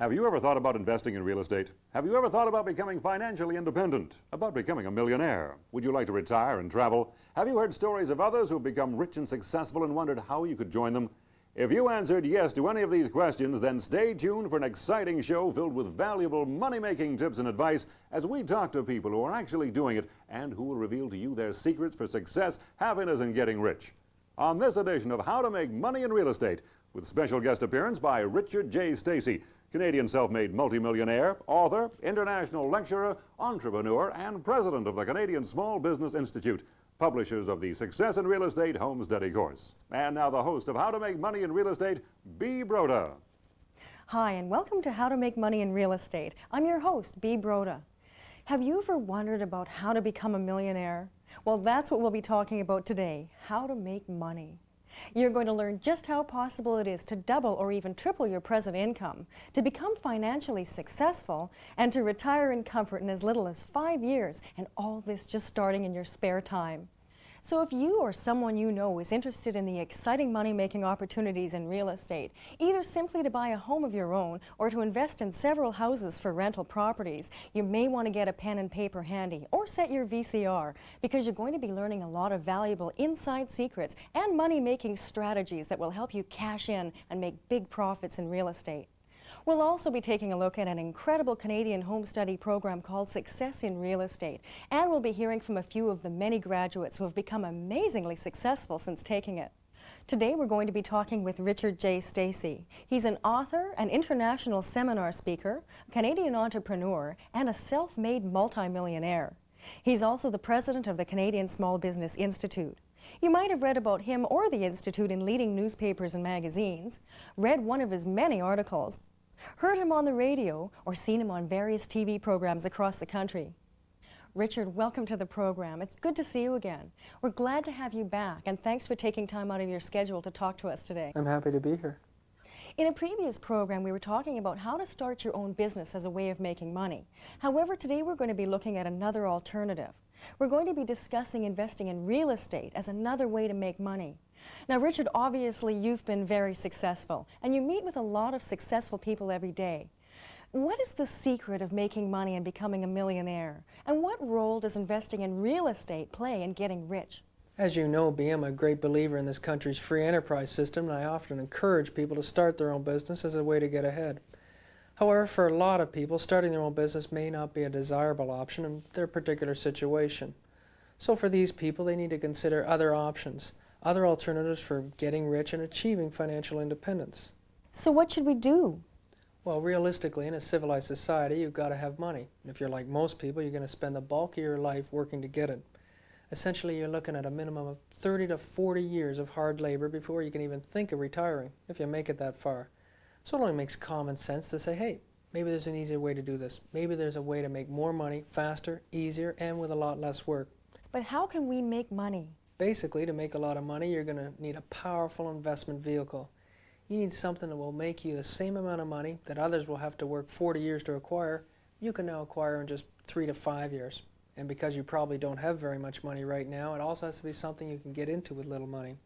Have you ever thought about investing in real estate? Have you ever thought about becoming financially independent? About becoming a millionaire? Would you like to retire and travel? Have you heard stories of others who've become rich and successful and wondered how you could join them? If you answered yes to any of these questions, then stay tuned for an exciting show filled with valuable money-making tips and advice as we talk to people who are actually doing it and who will reveal to you their secrets for success, happiness, and getting rich. On this edition of How to Make Money in Real Estate, with special guest appearance by Richard J. Stacey, Canadian self-made multimillionaire, author, international lecturer, entrepreneur, and president of the Canadian Small Business Institute, publishers of the Success in Real Estate Home Study course. And now the host of How to Make Money in Real Estate, Bea Broda. Hi, and welcome to How to Make Money in Real Estate. I'm your host, Bea Broda. Have you ever wondered about how to become a millionaire? Well, that's what we'll be talking about today, how to make money. You're going to learn just how possible it is to double or even triple your present income, to become financially successful, and to retire in comfort in as little as 5 years, and all this just starting in your spare time. So if you or someone you know is interested in the exciting money-making opportunities in real estate, either simply to buy a home of your own or to invest in several houses for rental properties, you may want to get a pen and paper handy or set your VCR, because you're going to be learning a lot of valuable inside secrets and money-making strategies that will help you cash in and make big profits in real estate. We'll also be taking a look at an incredible Canadian home study program called Success in Real Estate, and we'll be hearing from a few of the many graduates who have become amazingly successful since taking it. Today we're going to be talking with Richard J. Stacey. He's an author, an international seminar speaker, a Canadian entrepreneur, and a self-made multimillionaire. He's also the president of the Canadian Small Business Institute. You might have read about him or the Institute in leading newspapers and magazines, read one of his many articles, heard him on the radio, or seen him on various TV programs across the country. Richard, welcome to the program. It's good to see you again. We're glad to have you back, and thanks for taking time out of your schedule to talk to us today. I'm happy to be here. In a previous program, we were talking about how to start your own business as a way of making money. However, today we're going to be looking at another alternative. We're going to be discussing investing in real estate as another way to make money. Now, Richard, obviously you've been very successful, and you meet with a lot of successful people every day. What is the secret of making money and becoming a millionaire? And what role does investing in real estate play in getting rich? As you know, Bea, I'm a great believer in this country's free enterprise system, and I often encourage people to start their own business as a way to get ahead. However, for a lot of people, starting their own business may not be a desirable option in their particular situation. So for these people, they need to consider other options, other alternatives for getting rich and achieving financial independence. So what should we do? Well, realistically, in a civilized society, you've got to have money. If you're like most people, you're going to spend the bulk of your life working to get it. Essentially, you're looking at a minimum of 30 to 40 years of hard labor before you can even think of retiring, if you make it that far. So it only makes common sense to say, hey, maybe there's an easier way to do this. Maybe there's a way to make more money faster, easier, and with a lot less work. But how can we make money? Basically, to make a lot of money, you're going to need a powerful investment vehicle. You need something that will make you the same amount of money that others will have to work 40 years to acquire. You can now acquire in just 3 to 5 years. And because you probably don't have very much money right now, it also has to be something you can get into with little money.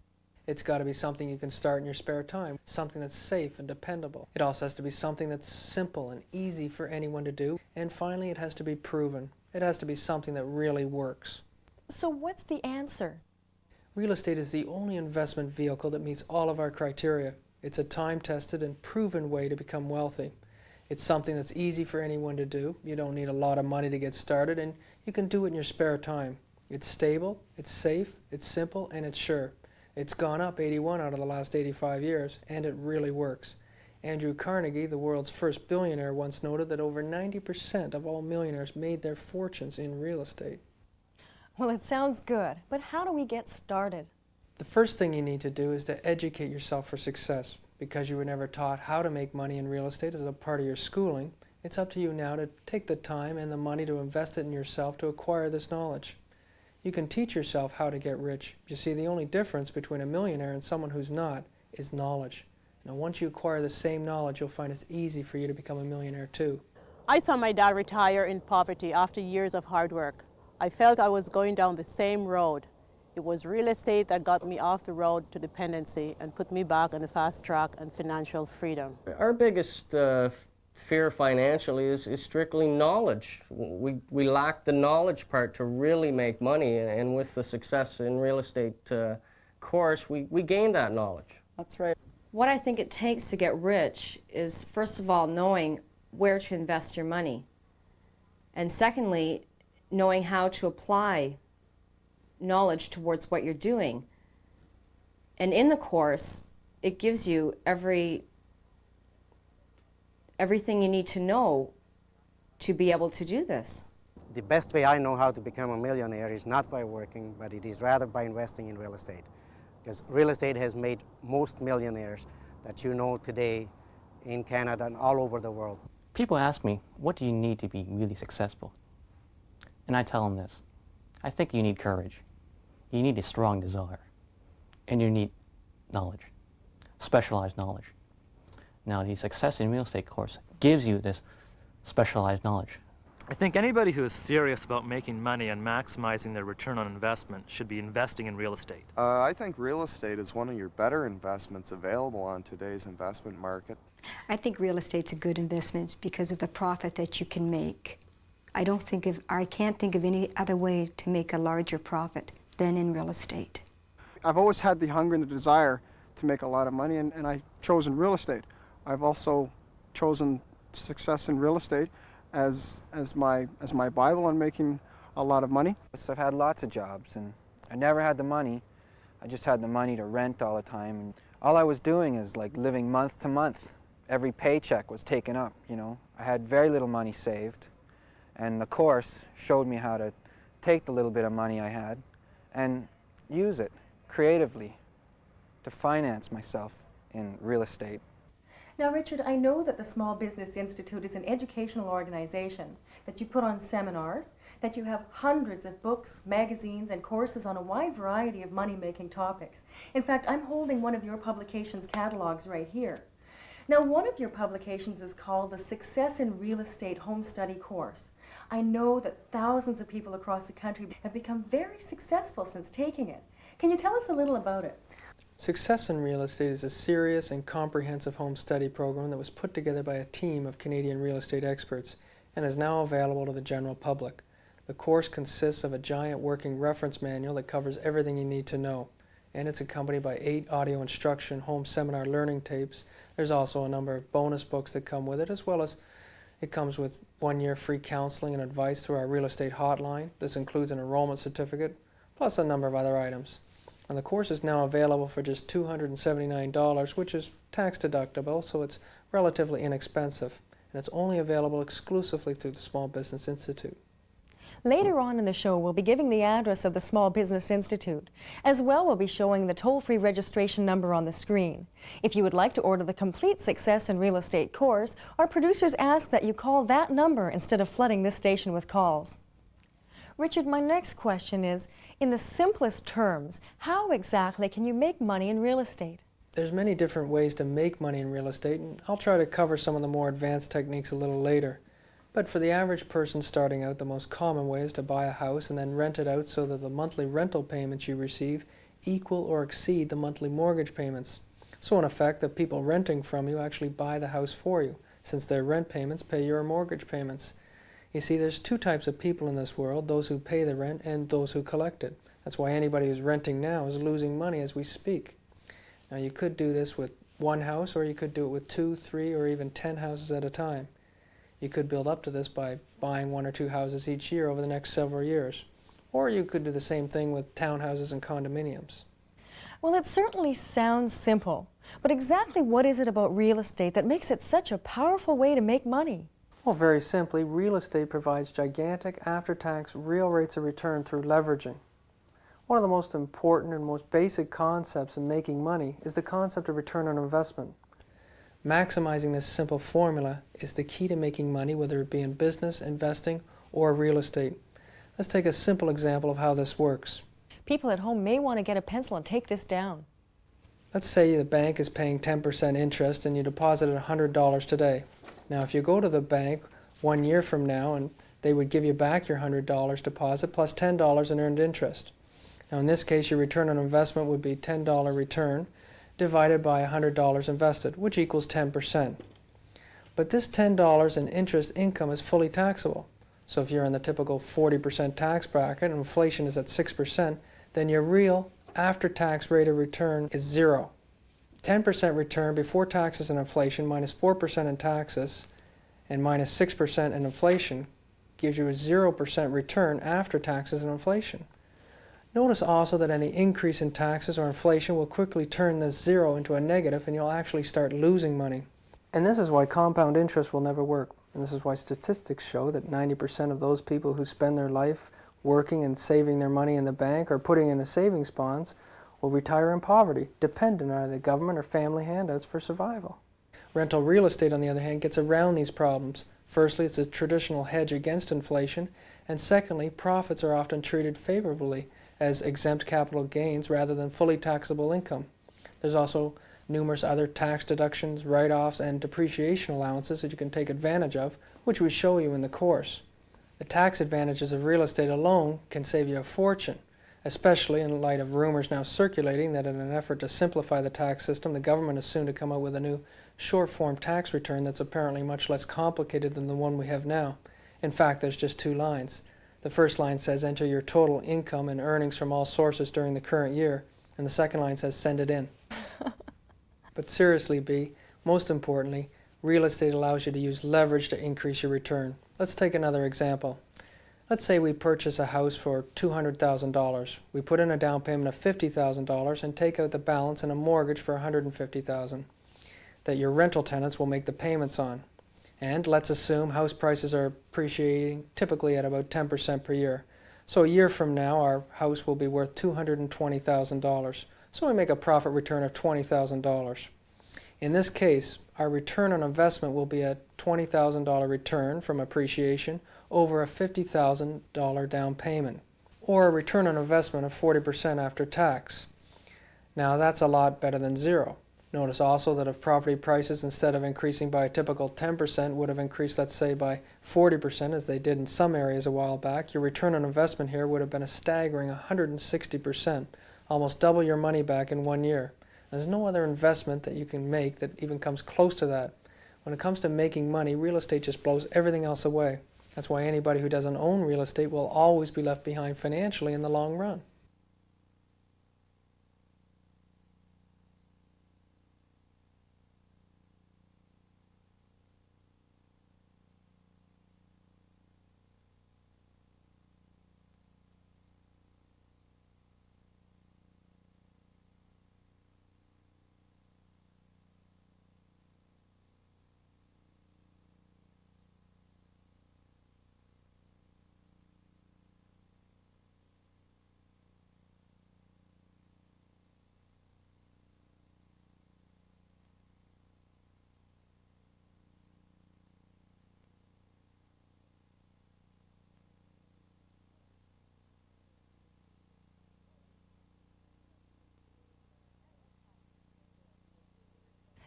It's got to be something you can start in your spare time, something that's safe and dependable. It also has to be something that's simple and easy for anyone to do. And finally, it has to be proven. It has to be something that really works. So what's the answer? Real estate is the only investment vehicle that meets all of our criteria. It's a time-tested and proven way to become wealthy. It's something that's easy for anyone to do. You don't need a lot of money to get started, and you can do it in your spare time. It's stable, it's safe, it's simple, and it's sure. It's gone up 81 out of the last 85 years, and it really works. Andrew Carnegie, the world's first billionaire, once noted that over 90% of all millionaires made their fortunes in real estate. Well, it sounds good, but how do we get started? The first thing you need to do is to educate yourself for success. Because you were never taught how to make money in real estate as a part of your schooling, it's up to you now to take the time and the money to invest it in yourself to acquire this knowledge. You can teach yourself how to get rich. You see, the only difference between a millionaire and someone who's not is knowledge. Now, once you acquire the same knowledge, you'll find it's easy for you to become a millionaire too. I saw my dad retire in poverty after years of hard work. I felt I was going down the same road. It was real estate that got me off the road to dependency and put me back on the fast track and financial freedom. Our biggest fear financially is strictly knowledge. We lack the knowledge part to really make money, and with the Success in Real Estate course, we gain that knowledge. That's right. What I think it takes to get rich is, first of all, knowing where to invest your money. And secondly, knowing how to apply knowledge towards what you're doing. And in the course, it gives you everything you need to know to be able to do this. The best way I know how to become a millionaire is not by working, but it is rather by investing in real estate. Because real estate has made most millionaires that you know today in Canada and all over the world. People ask me, what do you need to be really successful? And I tell them this: I think you need courage, you need a strong desire, and you need knowledge, specialized knowledge. Now, the Success in Real Estate course gives you this specialized knowledge. I think anybody who is serious about making money and maximizing their return on investment should be investing in real estate. I think real estate is one of your better investments available on today's investment market. I think real estate's a good investment because of the profit that you can make. I can't think of any other way to make a larger profit than in real estate. I've always had the hunger and the desire to make a lot of money, and I've chosen real estate. I've also chosen Success in Real Estate as my Bible on making a lot of money. So I've had lots of jobs, and I never had the money. I just had the money to rent all the time. And all I was doing is like living month to month. Every paycheck was taken up, you know. I had very little money saved, and the course showed me how to take the little bit of money I had and use it creatively to finance myself in real estate. Now, Richard, I know that the Small Business Institute is an educational organization, that you put on seminars, that you have hundreds of books, magazines, and courses on a wide variety of money-making topics. In fact, I'm holding one of your publications' catalogs right here. Now, one of your publications is called the Success in Real Estate Home Study Course. I know that thousands of people across the country have become very successful since taking it. Can you tell us a little about it? Success in Real Estate is a serious and comprehensive home study program that was put together by a team of Canadian real estate experts and is now available to the general public. The course consists of a giant working reference manual that covers everything you need to know, and it's accompanied by 8 audio instruction home seminar learning tapes. There's also a number of bonus books that come with it, as well as it comes with 1-year free counseling and advice through our real estate hotline. This includes an enrollment certificate, plus a number of other items. And the course is now available for just $279, which is tax deductible, so it's relatively inexpensive. And it's only available exclusively through the Small Business Institute. Later on in the show, we'll be giving the address of the Small Business Institute. As well, we'll be showing the toll-free registration number on the screen. If you would like to order the complete Success in Real Estate course, our producers ask that you call that number instead of flooding this station with calls. Richard, my next question is, in the simplest terms, how exactly can you make money in real estate? There's many different ways to make money in real estate, and I'll try to cover some of the more advanced techniques a little later. But for the average person starting out, the most common way is to buy a house and then rent it out so that the monthly rental payments you receive equal or exceed the monthly mortgage payments. So in effect, the people renting from you actually buy the house for you, since their rent payments pay your mortgage payments. You see, there's 2 types of people in this world, those who pay the rent and those who collect it. That's why anybody who's renting now is losing money as we speak. Now, you could do this with 1 house, or you could do it with 2, 3, or even 10 houses at a time. You could build up to this by buying 1 or 2 houses each year over the next several years. Or you could do the same thing with townhouses and condominiums. Well, it certainly sounds simple, but exactly what is it about real estate that makes it such a powerful way to make money? Well, very simply, real estate provides gigantic after-tax real rates of return through leveraging. One of the most important and most basic concepts in making money is the concept of return on investment. Maximizing this simple formula is the key to making money, whether it be in business, investing, or real estate. Let's take a simple example of how this works. People at home may want to get a pencil and take this down. Let's say the bank is paying 10% interest and you deposited $100 today. Now, if you go to the bank 1 year from now, and they would give you back your $100 deposit plus $10 in earned interest. Now, in this case, your return on investment would be $10 return divided by $100 invested, which equals 10%. But this $10 in interest income is fully taxable. So if you're in the typical 40% tax bracket and inflation is at 6%, then your real after-tax rate of return is 0. 10% return before taxes and inflation minus 4% in taxes and minus 6% in inflation gives you a 0% return after taxes and inflation. Notice also that any increase in taxes or inflation will quickly turn this 0 into a negative and you'll actually start losing money. And this is why compound interest will never work. And this is why statistics show that 90% of those people who spend their life working and saving their money in the bank or putting in a savings bonds will retire in poverty, dependent on either government or family handouts for survival. Rental real estate, on the other hand, gets around these problems. Firstly, it's a traditional hedge against inflation, and secondly, profits are often treated favorably as exempt capital gains rather than fully taxable income. There's also numerous other tax deductions, write-offs, and depreciation allowances that you can take advantage of, which we show you in the course. The tax advantages of real estate alone can save you a fortune, especially in light of rumors now circulating that in an effort to simplify the tax system, the government is soon to come up with a new short-form tax return that's apparently much less complicated than the one we have now. In fact, there's just 2 lines. The first line says enter your total income and earnings from all sources during the current year, and the second line says send it in. But seriously, B, most importantly, real estate allows you to use leverage to increase your return. Let's take another example. Let's say we purchase a house for $200,000. We put in a down payment of $50,000 and take out the balance in a mortgage for $150,000 that your rental tenants will make the payments on. And let's assume house prices are appreciating typically at about 10% per year. So a year from now, our house will be worth $220,000. So we make a profit return of $20,000. In this case, our return on investment will be a $20,000 return from appreciation over a $50,000 down payment, or a return on investment of 40% after tax. Now that's a lot better than 0. Notice also that if property prices, instead of increasing by a typical 10%, would have increased, let's say, by 40%, as they did in some areas a while back, your return on investment here would have been a staggering 160%, almost double your money back in 1 year. There's no other investment that you can make that even comes close to that. When it comes to making money, real estate just blows everything else away. That's why anybody who doesn't own real estate will always be left behind financially in the long run.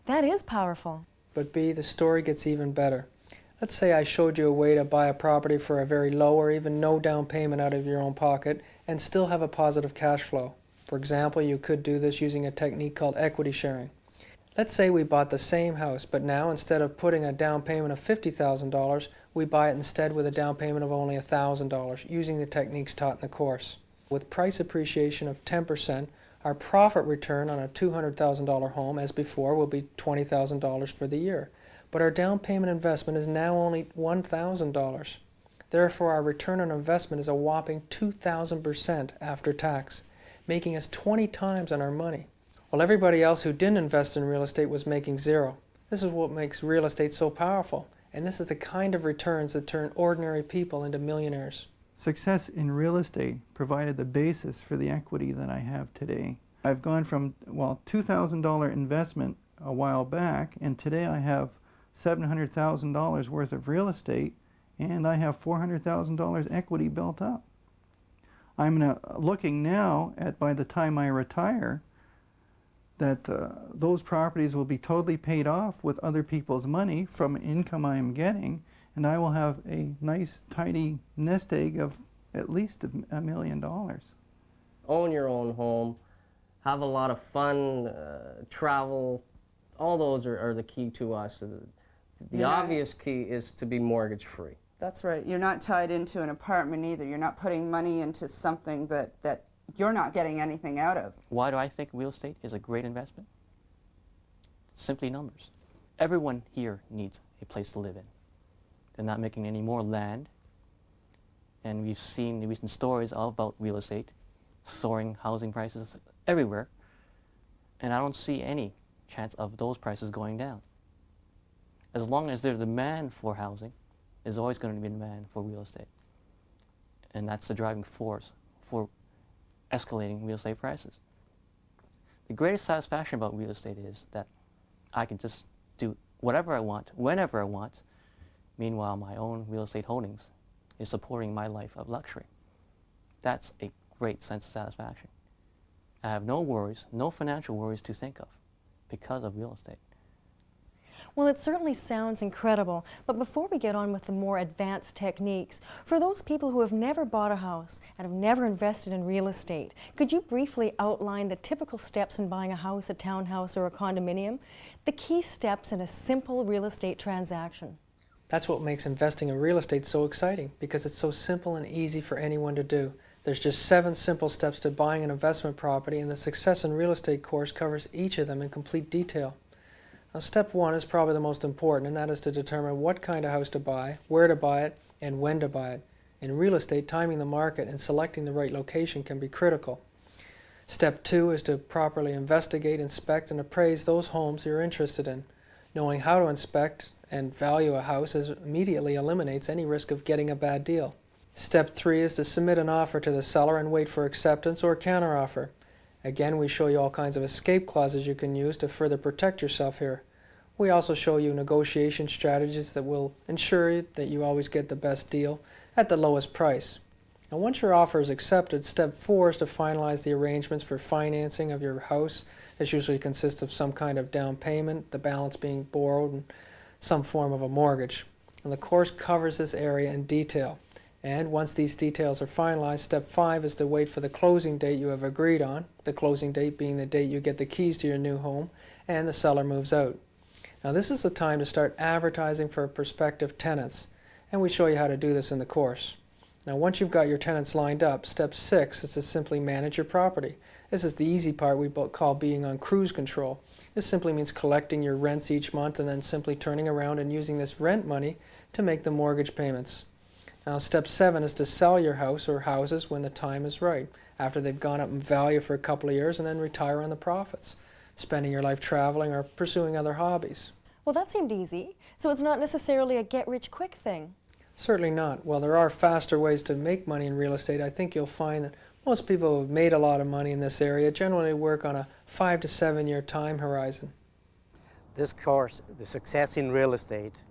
That is powerful. But B, the story gets even better. Let's say I showed you a way to buy a property for a very low or even no down payment out of your own pocket and still have a positive cash flow. For example, you could do this using a technique called equity sharing. Let's say we bought the same house, but now instead of putting a down payment of $50,000, we buy it instead with a down payment of only $1,000, using the techniques taught in the course. With price appreciation of 10%, our profit return on a $200,000 home, as before, will be $20,000 for the year. But our down payment investment is now only $1,000. Therefore, our return on investment is a whopping 2,000% after tax, making us 20 times on our money, while everybody else who didn't invest in real estate was making 0. This is what makes real estate so powerful, and this is the kind of returns that turn ordinary people into millionaires. Success in real estate provided the basis for the equity that I have today. I've gone from, $2,000 investment a while back, and today I have $700,000 worth of real estate, and I have $400,000 equity built up. I'm looking now at, by the time I retire, that those properties will be totally paid off with other people's money from income I am getting, and I will have a nice, tidy nest egg of at least $1 million. Own your own home, have a lot of fun, travel. All those are the key to us. The obvious key is to be mortgage free. That's right. You're not tied into an apartment either. You're not putting money into something that you're not getting anything out of. Why do I think real estate is a great investment? Simply numbers. Everyone here needs a place to live in. They're not making any more land. And we've seen the recent stories all about real estate, soaring housing prices everywhere. And I don't see any chance of those prices going down. As long as there's demand for housing, there's always going to be demand for real estate. And that's the driving force for escalating real estate prices. The greatest satisfaction about real estate is that I can just do whatever I want, whenever I want. Meanwhile, my own real estate holdings is supporting my life of luxury. That's a great sense of satisfaction. I have no worries, no financial worries to think of because of real estate. Well, it certainly sounds incredible, but before we get on with the more advanced techniques, for those people who have never bought a house and have never invested in real estate, could you briefly outline the typical steps in buying a house, a townhouse, or a condominium? The key steps in a simple real estate transaction. That's what makes investing in real estate so exciting, because it's so simple and easy for anyone to do. There's just 7 simple steps to buying an investment property, and the Success in Real Estate course covers each of them in complete detail. Now, step 1 is probably the most important, and that is to determine what kind of house to buy, where to buy it, and when to buy it. In real estate, timing the market and selecting the right location can be critical. Step 2 is to properly investigate, inspect, and appraise those homes you're interested in. Knowing how to inspect and value a house immediately eliminates any risk of getting a bad deal. Step 3 is to submit an offer to the seller and wait for acceptance or counteroffer. Again, we show you all kinds of escape clauses you can use to further protect yourself here. We also show you negotiation strategies that will ensure that you always get the best deal at the lowest price. And once your offer is accepted, step 4 is to finalize the arrangements for financing of your house. This usually consists of some kind of down payment, the balance being borrowed, and some form of a mortgage. And the course covers this area in detail. And once these details are finalized, step 5 is to wait for the closing date you have agreed on, the closing date being the date you get the keys to your new home and the seller moves out. Now this is the time to start advertising for prospective tenants, and we show you how to do this in the course. Now once you've got your tenants lined up, step 6 is to simply manage your property. This is the easy part we call being on cruise control. This simply means collecting your rents each month and then simply turning around and using this rent money to make the mortgage payments. Now step 7 is to sell your house or houses when the time is right, after they've gone up in value for a couple of years, and then retire on the profits, spending your life traveling or pursuing other hobbies. Well, that seemed easy, so it's not necessarily a get-rich-quick thing. Certainly not. While there are faster ways to make money in real estate, I think you'll find that most people who have made a lot of money in this area generally work on a 5 to 7 year time horizon. This course, the Success in Real Estate,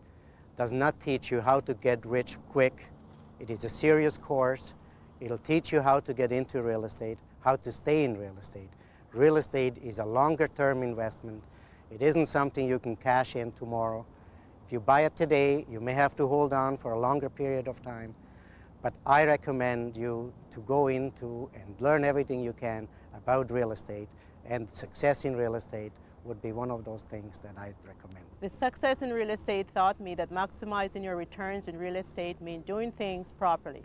does not teach you how to get rich quick. It is a serious course. It'll teach you how to get into real estate, how to stay in real estate. Real estate is a longer-term investment. It isn't something you can cash in tomorrow. If you buy it today, you may have to hold on for a longer period of time. But I recommend you to go into and learn everything you can about real estate, and Success in Real Estate would be one of those things that I'd recommend. The Success in Real Estate taught me that maximizing your returns in real estate means doing things properly.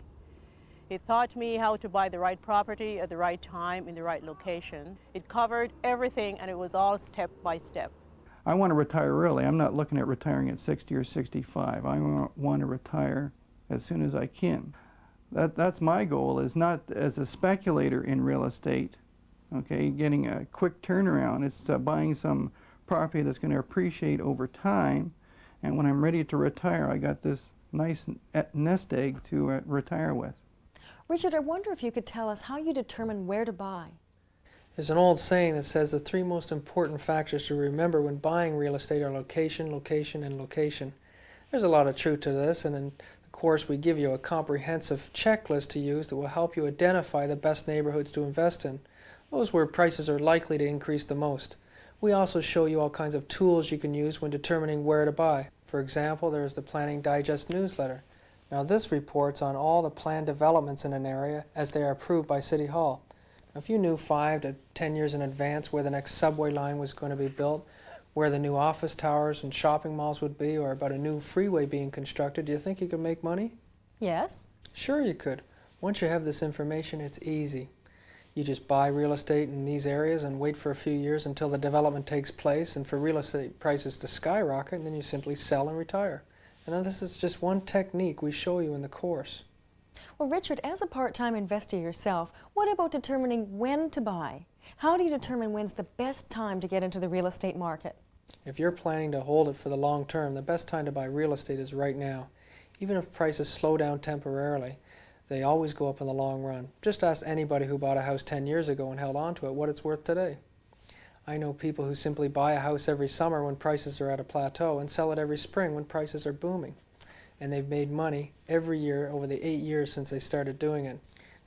It taught me how to buy the right property at the right time in the right location. It covered everything, and it was all step by step. I want to retire early. I'm not looking at retiring at 60 or 65. I want to retire as soon as I can. That's my goal, is not as a speculator in real estate, okay, getting a quick turnaround. It's buying some property that's going to appreciate over time, and when I'm ready to retire, I got this nice nest egg to retire with. Richard, I wonder if you could tell us how you determine where to buy. There's an old saying that says the 3 most important factors to remember when buying real estate are location, location, and location. There's a lot of truth to this, and in the course we give you a comprehensive checklist to use that will help you identify the best neighborhoods to invest in, those where prices are likely to increase the most. We also show you all kinds of tools you can use when determining where to buy. For example, there's the Planning Digest newsletter. Now this reports on all the planned developments in an area as they are approved by City Hall. Now, if you knew 5 to 10 years in advance where the next subway line was going to be built, where the new office towers and shopping malls would be, or about a new freeway being constructed, do you think you could make money? Yes. Sure you could. Once you have this information, it's easy. You just buy real estate in these areas and wait for a few years until the development takes place and for real estate prices to skyrocket, and then you simply sell and retire. And now this is just one technique we show you in the course. Well, Richard, as a part-time investor yourself, what about determining when to buy? How do you determine when's the best time to get into the real estate market? If you're planning to hold it for the long term, the best time to buy real estate is right now. Even if prices slow down temporarily, they always go up in the long run. Just ask anybody who bought a house 10 years ago and held on to it what it's worth today. I know people who simply buy a house every summer when prices are at a plateau and sell it every spring when prices are booming. And they've made money every year over the 8 years since they started doing it.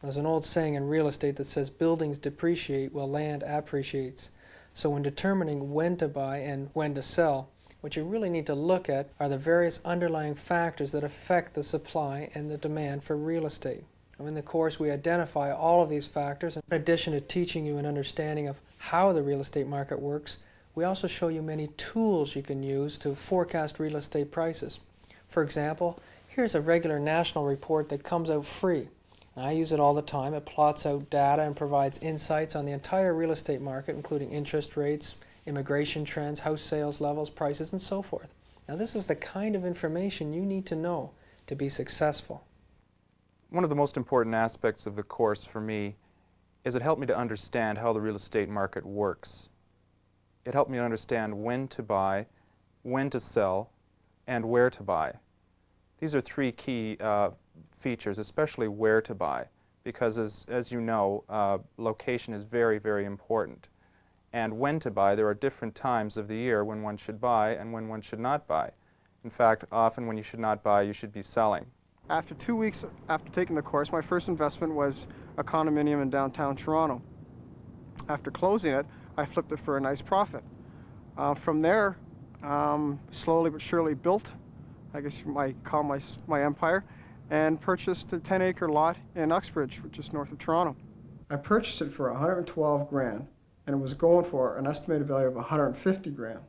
There's an old saying in real estate that says buildings depreciate while land appreciates. So when determining when to buy and when to sell, what you really need to look at are the various underlying factors that affect the supply and the demand for real estate. In the course, we identify all of these factors. In addition to teaching you an understanding of how the real estate market works, we also show you many tools you can use to forecast real estate prices. For example, here's a regular national report that comes out free. I use it all the time. It plots out data and provides insights on the entire real estate market, including interest rates, immigration trends, house sales levels, prices, and so forth. Now, this is the kind of information you need to know to be successful. One of the most important aspects of the course for me is it helped me to understand how the real estate market works. It helped me to understand when to buy, when to sell, and where to buy. These are three key features, especially where to buy, because as you know, location is very, very important. And when to buy, there are different times of the year when one should buy and when one should not buy. In fact, often when you should not buy, you should be selling. After 2 weeks after taking the course, my first investment was a condominium in downtown Toronto. After closing it, I flipped it for a nice profit. From there, slowly but surely built, I guess you might call my empire, and purchased a 10-acre lot in Uxbridge, which is north of Toronto. I purchased it for $112 grand, and it was going for an estimated value of $150 grand.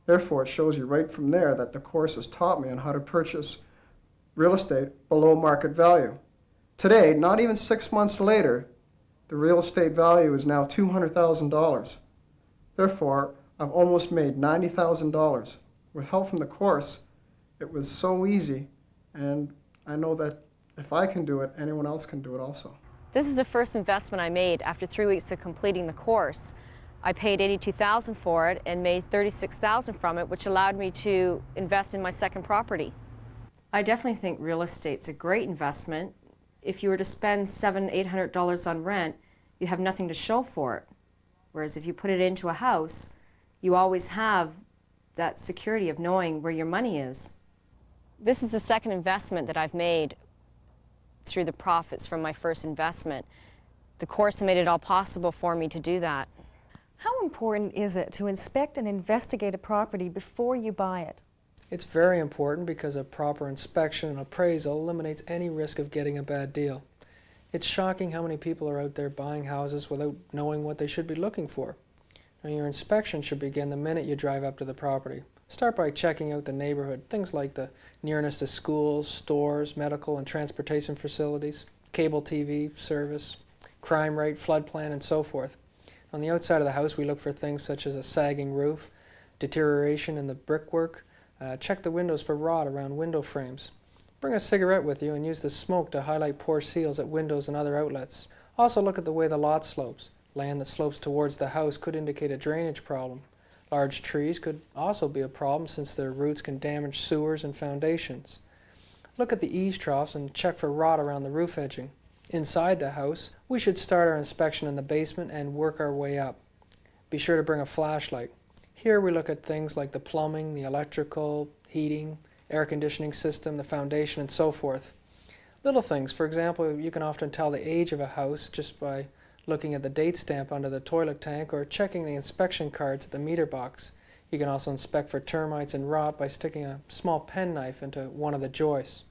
Therefore, it shows you right from there that the course has taught me on how to purchase real estate below market value. Today, not even 6 months later, the real estate value is now $200,000. Therefore, I've almost made $90,000. With help from the course, it was so easy, and I know that if I can do it, anyone else can do it also. This is the first investment I made after 3 weeks of completing the course. I paid $82,000 for it and made $36,000 from it, which allowed me to invest in my second property. I definitely think real estate's a great investment. If you were to spend $700, $800 on rent, you have nothing to show for it. Whereas if you put it into a house, you always have that security of knowing where your money is. This is the second investment that I've made through the profits from my first investment. The course made it all possible for me to do that. How important is it to inspect and investigate a property before you buy it? It's very important because a proper inspection and appraisal eliminates any risk of getting a bad deal. It's shocking how many people are out there buying houses without knowing what they should be looking for. Now, your inspection should begin the minute you drive up to the property. Start by checking out the neighborhood, things like the nearness to schools, stores, medical and transportation facilities, cable TV, service, crime rate, flood plan, and so forth. On the outside of the house, we look for things such as a sagging roof, deterioration in the brickwork. Check the windows for rot around window frames. Bring a cigarette with you and use the smoke to highlight poor seals at windows and other outlets. Also look at the way the lot slopes. Land that slopes towards the house could indicate a drainage problem. Large trees could also be a problem since their roots can damage sewers and foundations. Look at the eaves troughs and check for rot around the roof edging. Inside the house, we should start our inspection in the basement and work our way up. Be sure to bring a flashlight. Here we look at things like the plumbing, the electrical, heating, air conditioning system, the foundation, and so forth. Little things, for example, you can often tell the age of a house just by looking at the date stamp under the toilet tank or checking the inspection cards at the meter box. You can also inspect for termites and rot by sticking a small penknife into one of the joists.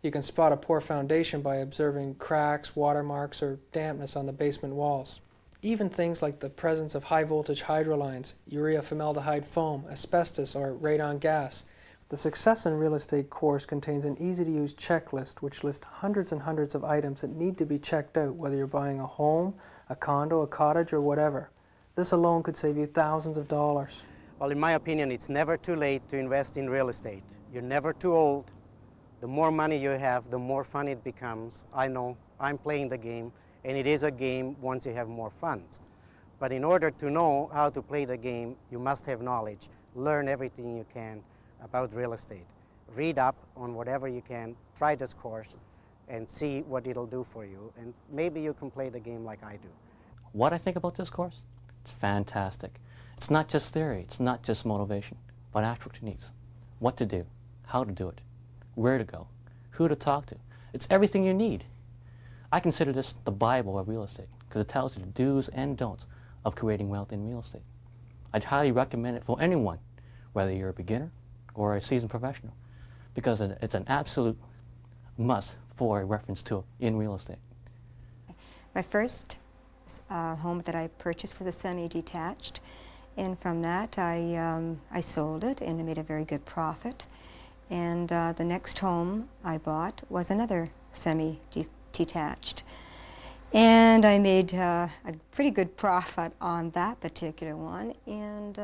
You can spot a poor foundation by observing cracks, watermarks, or dampness on the basement walls. even things like the presence of high voltage hydro lines, urea formaldehyde foam, asbestos, or radon gas. The Success in Real Estate course contains an easy-to-use checklist which lists hundreds and hundreds of items that need to be checked out, whether you're buying a home, a condo, a cottage, or whatever. This alone could save you thousands of dollars. Well, in my opinion, it's never too late to invest in real estate. You're never too old. The more money you have, the more fun it becomes. I know, I'm playing the game, and it is a game once you have more funds. But in order to know how to play the game, you must have knowledge. Learn everything you can about real estate. Read up on whatever you can, try this course, and see what it'll do for you. And maybe you can play the game like I do. What I think about this course? It's fantastic. It's not just theory, it's not just motivation, but actual techniques. What to do, how to do it, where to go, who to talk to. It's everything you need. I consider this the Bible of real estate because it tells you the do's and don'ts of creating wealth in real estate. I'd highly recommend it for anyone, whether you're a beginner or a seasoned professional, because it's an absolute must for a reference tool in real estate. My first home that I purchased was a semi-detached, and from that I sold it and I made a very good profit. And the next home I bought was another semi-detached. And I made a pretty good profit on that particular one, and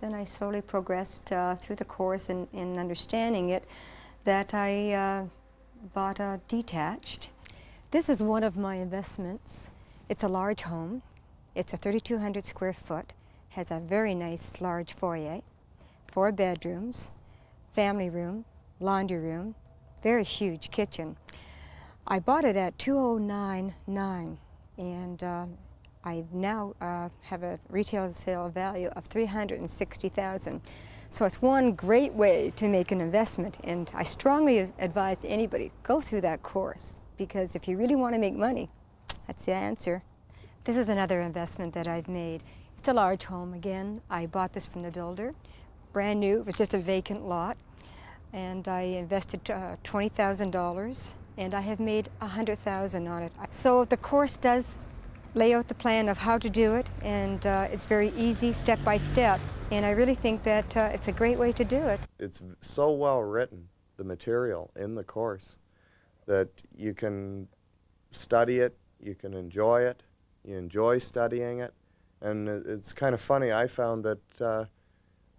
then I slowly progressed through the course in understanding it that I bought a detached. This is one of my investments. It's a large home. It's a 3,200 square foot, has a very nice large foyer, 4 bedrooms, family room, laundry room, very huge kitchen. I bought it at $209,900, and I now have a retail sale value of $360,000. So it's one great way to make an investment, and I strongly advise anybody, go through that course, because if you really want to make money, that's the answer. This is another investment that I've made. It's a large home again. I bought this from the builder, brand new. It was just a vacant lot, and I invested $20,000, and I have made $100,000 on it. So the course does lay out the plan of how to do it, and it's very easy, step by step, and I really think that it's a great way to do it. It's so well written, the material in the course, that you can study it, you can enjoy it, you enjoy studying it, and it's kind of funny, I found that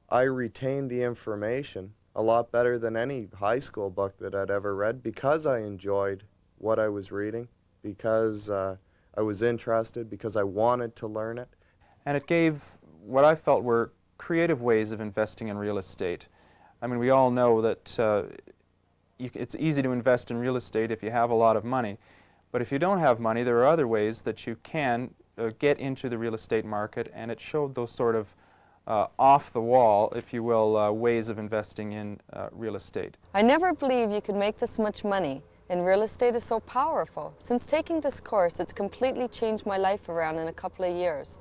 I retained the information a lot better than any high school book that I'd ever read because I enjoyed what I was reading, because I was interested, because I wanted to learn it. And it gave what I felt were creative ways of investing in real estate. I mean, we all know that it's easy to invest in real estate if you have a lot of money. But if you don't have money, there are other ways that you can get into the real estate market, and it showed those sort of off-the-wall, if you will, ways of investing in real estate. I never believed you could make this much money, and real estate is so powerful. Since taking this course, it's completely changed my life around in a couple of years.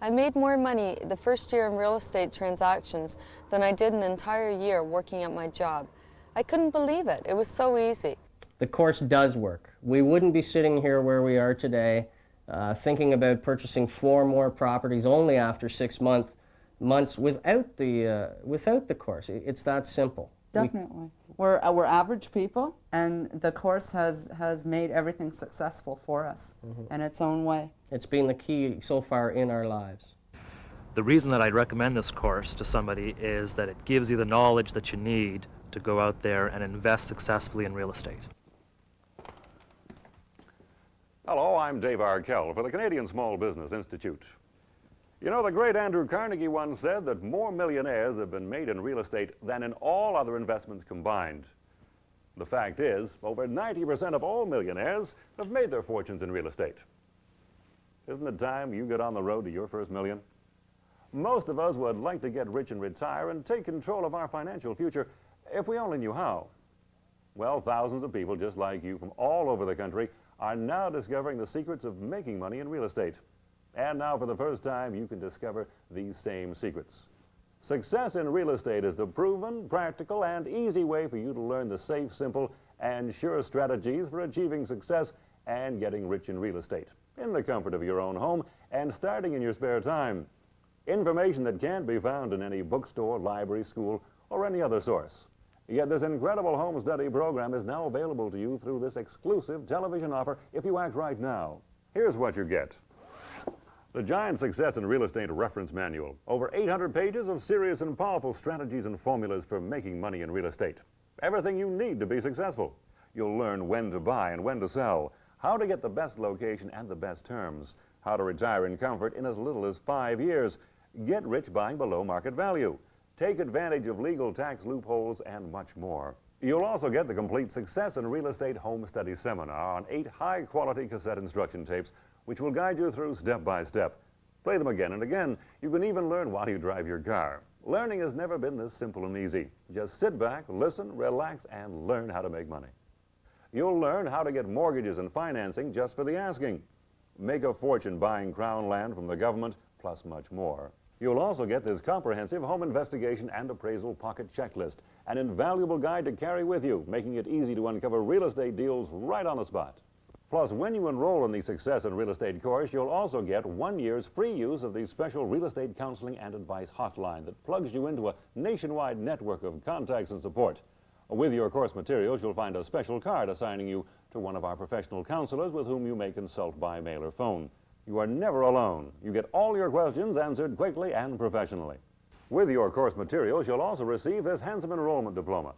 I made more money the first year in real estate transactions than I did an entire year working at my job. I couldn't believe it. It was so easy. The course does work. We wouldn't be sitting here where we are today thinking about purchasing 4 more properties only after 6 months without the course. It's that simple. Definitely. We're average people, and the course has made everything successful for us in its own way. It's been the key so far in our lives. The reason that I'd recommend this course to somebody is that it gives you the knowledge that you need to go out there and invest successfully in real estate. Hello, I'm Dave Arkell for the Canadian Small Business Institute. You know, the great Andrew Carnegie once said that more millionaires have been made in real estate than in all other investments combined. The fact is, over 90% of all millionaires have made their fortunes in real estate. Isn't it time you get on the road to your first million? Most of us would like to get rich and retire and take control of our financial future if we only knew how. Well, thousands of people just like you from all over the country are now discovering the secrets of making money in real estate. And now, for the first time, you can discover these same secrets. Success in real estate is the proven, practical, and easy way for you to learn the safe, simple, and sure strategies for achieving success and getting rich in real estate, in the comfort of your own home and starting in your spare time. Information that can't be found in any bookstore, library, school, or any other source. Yet this incredible home study program is now available to you through this exclusive television offer if you act right now. Here's what you get. The Giant Success in Real Estate Reference Manual. Over 800 pages of serious and powerful strategies and formulas for making money in real estate. Everything you need to be successful. You'll learn when to buy and when to sell, how to get the best location and the best terms, how to retire in comfort in as little as 5 years, get rich buying below market value, take advantage of legal tax loopholes, and much more. You'll also get the complete Success in Real Estate Home Study Seminar on 8 high-quality cassette instruction tapes, which will guide you through step by step. Play them again and again. You can even learn while you drive your car. Learning has never been this simple and easy. Just sit back, listen, relax, and learn how to make money. You'll learn how to get mortgages and financing just for the asking. Make a fortune buying crown land from the government, plus much more. You'll also get this comprehensive home investigation and appraisal pocket checklist, an invaluable guide to carry with you, making it easy to uncover real estate deals right on the spot. Plus, when you enroll in the Success in Real Estate course, you'll also get 1 year's free use of the special real estate counseling and advice hotline that plugs you into a nationwide network of contacts and support. With your course materials, you'll find a special card assigning you to one of our professional counselors with whom you may consult by mail or phone. You are never alone. You get all your questions answered quickly and professionally. With your course materials, you'll also receive this handsome enrollment diploma.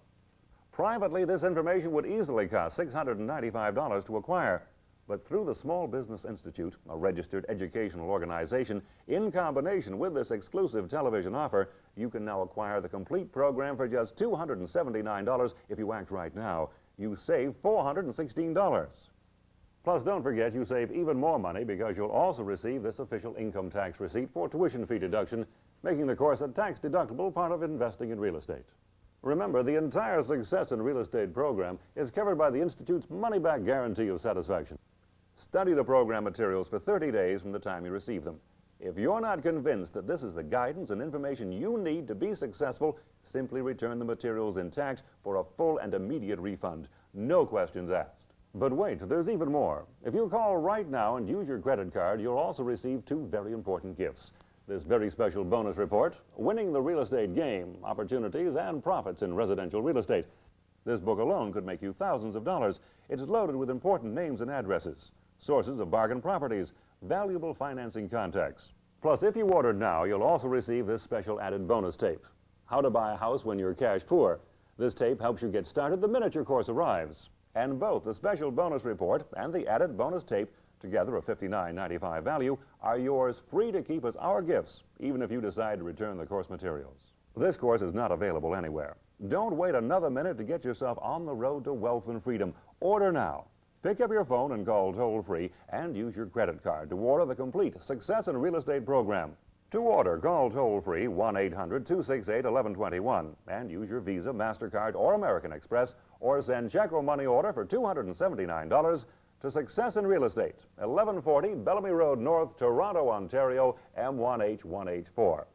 Privately, this information would easily cost $695 to acquire, but through the Small Business Institute, a registered educational organization, in combination with this exclusive television offer, you can now acquire the complete program for just $279 if you act right now. You save $416. Plus, don't forget you save even more money because you'll also receive this official income tax receipt for tuition fee deduction, making the course a tax-deductible part of investing in real estate. Remember, the entire Success in Real Estate program is covered by the Institute's money-back guarantee of satisfaction. Study the program materials for 30 days from the time you receive them. If you're not convinced that this is the guidance and information you need to be successful, simply return the materials intact for a full and immediate refund. No questions asked. But wait, there's even more. If you call right now and use your credit card, you'll also receive 2 very important gifts. This very special bonus report, Winning the Real Estate Game, Opportunities and Profits in Residential Real Estate. This book alone could make you thousands of dollars. It's loaded with important names and addresses, sources of bargain properties, valuable financing contacts. Plus, if you order now, you'll also receive this special added bonus tape, How to Buy a House When You're Cash Poor. This tape helps you get started the minute your course arrives. And both the special bonus report and the added bonus tape, together a $59.95 value, are yours free to keep as our gifts, even if you decide to return the course materials. This course is not available anywhere. Don't wait another minute to get yourself on the road to wealth and freedom. Order now. Pick up your phone and call toll-free and use your credit card to order the complete Success in Real Estate program. To order, call toll-free 1-800-268-1121 and use your Visa, MasterCard, or American Express, or send check or money order for $279 to Success in Real Estate, 1140 Bellamy Road North, Toronto, Ontario, M1H1H4.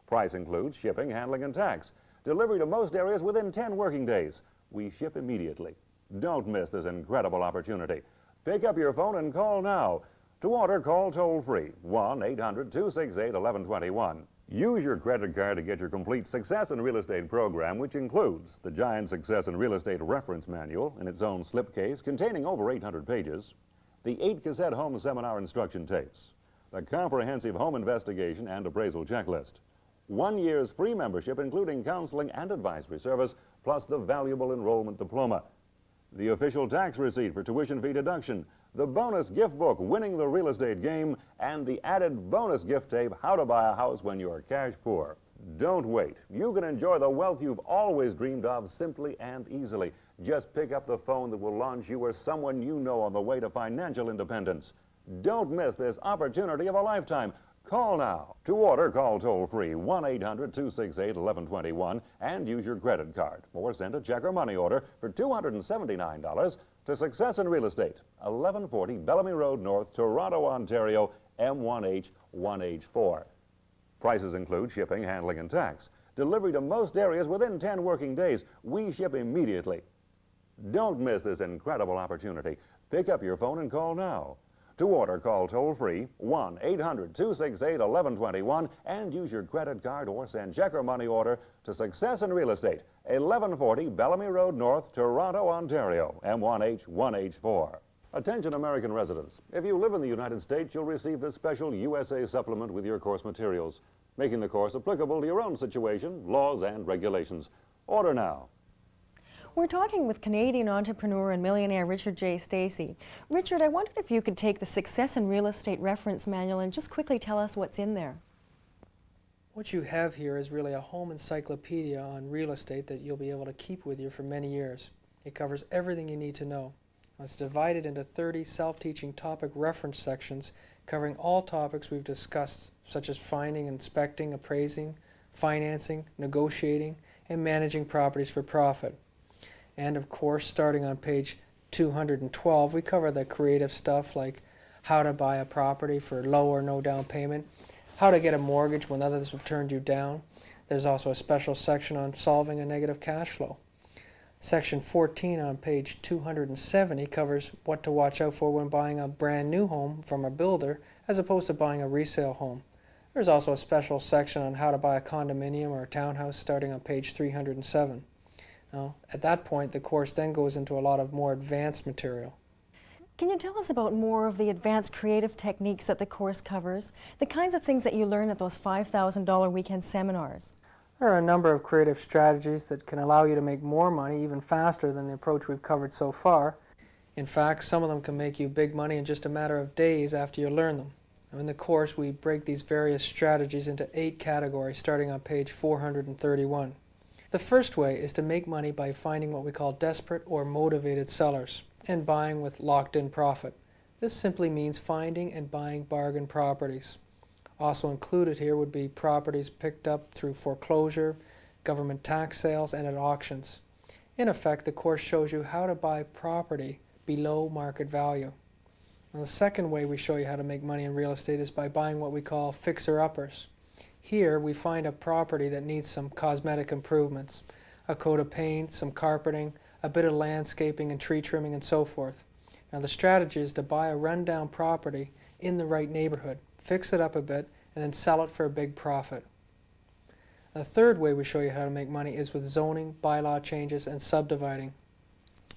Price includes shipping, handling, and tax. Delivery to most areas within 10 working days. We ship immediately. Don't miss this incredible opportunity. Pick up your phone and call now. To order, call toll-free, 1-800-268-1121. Use your credit card to get your complete Success in Real Estate program, which includes the Giant Success in Real Estate Reference Manual in its own slipcase containing over 800 pages, the 8 cassette home seminar instruction tapes, the comprehensive home investigation and appraisal checklist, 1 year's free membership including counseling and advisory service, plus the valuable enrollment diploma, the official tax receipt for tuition fee deduction, the bonus gift book, Winning the Real Estate Game, and the added bonus gift tape, How to Buy a House When You're Cash Poor. Don't wait. You can enjoy the wealth you've always dreamed of simply and easily. Just pick up the phone that will launch you or someone you know on the way to financial independence. Don't miss this opportunity of a lifetime. Call now. To order, call toll-free 1-800-268-1121 and use your credit card, or send a check or money order for $279 to Success in Real Estate, 1140 Bellamy Road North, Toronto, Ontario, M1H1H4. Prices include shipping, handling, and tax. Delivery to most areas within 10 working days. We ship immediately. Don't miss this incredible opportunity. Pick up your phone and call now. To order, call toll-free 1-800-268-1121 and use your credit card or send check or money order to Success in Real Estate, 1140 Bellamy Road North, Toronto, Ontario, M1H1H4. Attention American residents, if you live in the United States, you'll receive this special USA supplement with your course materials, making the course applicable to your own situation, laws, and regulations. Order now. We're talking with Canadian entrepreneur and millionaire Richard J. Stacey. Richard, I wondered if you could take the Success in Real Estate reference manual and just quickly tell us what's in there. What you have here is really a home encyclopedia on real estate that you'll be able to keep with you for many years. It covers everything you need to know. It's divided into 30 self-teaching topic reference sections covering all topics we've discussed, such as finding, inspecting, appraising, financing, negotiating, and managing properties for profit. And of course, starting on page 212, we cover the creative stuff like how to buy a property for low or no down payment, how to get a mortgage when others have turned you down. There's also a special section on solving a negative cash flow. Section 14 on page 270 covers what to watch out for when buying a brand new home from a builder as opposed to buying a resale home. There's also a special section on how to buy a condominium or a townhouse starting on page 307. Now, at that point, the course then goes into a lot of more advanced material. Can you tell us about more of the advanced creative techniques that the course covers, the kinds of things that you learn at those $5,000 weekend seminars? There are a number of creative strategies that can allow you to make more money even faster than the approach we've covered so far. In fact, some of them can make you big money in just a matter of days after you learn them. Now, in the course, we break these various strategies into 8 categories starting on page 431. The first way is to make money by finding what we call desperate or motivated sellers and buying with locked-in profit. This simply means finding and buying bargain properties. Also included here would be properties picked up through foreclosure, government tax sales, and at auctions. In effect, the course shows you how to buy property below market value. Now, the second way we show you how to make money in real estate is by buying what we call fixer-uppers. Here we find a property that needs some cosmetic improvements, a coat of paint, some carpeting, a bit of landscaping and tree trimming and so forth. Now the strategy is to buy a rundown property in the right neighborhood, fix it up a bit, and then sell it for a big profit. The third way we show you how to make money is with zoning, bylaw changes, and subdividing.